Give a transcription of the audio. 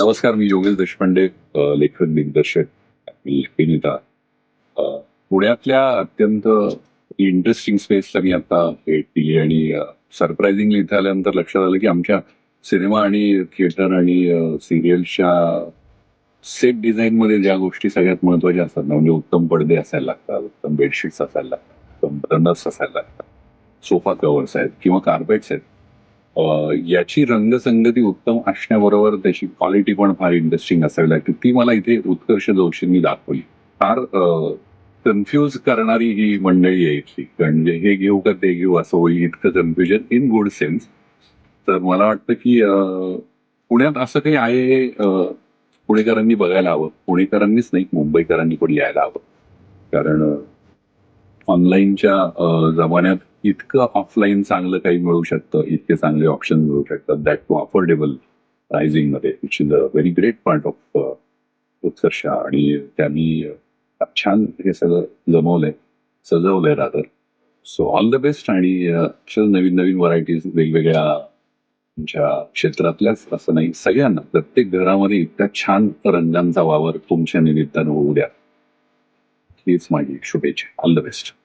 नमस्कार, मी योगेश देशपांडे, लेखक, दिग्दर्शक आणि अभिनेता. अ, पुण्यातल्या अत्यंत इंटरेस्टिंग स्पेसला मी आता भेट दिली आणि सरप्रायझिंगली इथे आल्यानंतर लक्षात आलं की आमच्या सिनेमा आणि थिएटर आणि सिरियल्सच्या सेट डिझाईनमध्ये ज्या गोष्टी सगळ्यात महत्वाच्या असतात ना, म्हणजे उत्तम पडदे असायला लागतात, उत्तम बेडशीट्स असायला लागतात, उत्तम रनर्स असायला लागतात, सोफा कव्हर्स आहेत किंवा कार्पेट्स आहेत. याची रंगसंगती उत्तम असण्याबरोबर त्याची क्वालिटी पण फार इंटरेस्टिंग असावी लागते. ती मला इथे उत्कर्ष जोशींनी दाखवली. फार कन्फ्यूज करणारी ही मंडळी आहे इथली. म्हणजे हे घेऊ का ते घेऊ असं होईल इतकं कन्फ्युजन इन गुड सेन्स. तर मला वाटतं की पुण्यात असं काही आहे हे पुणेकरांनी बघायला हवं. पुणेकरांनीच नाही, मुंबईकरांनी पण यायला हवं. कारण ऑनलाईनच्या जमान्यात इतकं ऑफलाईन चांगलं काही मिळू शकतं, इतके चांगले ऑप्शन मिळू शकतात, दॅट टू अफोर्डेबल प्राइसिंग मध्ये, which is a very great part of Utkarsh. आणि त्यांनी छान हे सगळं जमवलंय, सजवलंय rather. So all the best. आणि अशा नवीन नवीन व्हरायटीज वेगवेगळ्या तुमच्या क्षेत्रातल्याच असं नाही, सगळ्यांना प्रत्येक घरामध्ये इतक्या छान रंगांचा वावर तुमच्या निमित्तानं होऊ द्या. हीच माझी शुभेच्छा. All the best.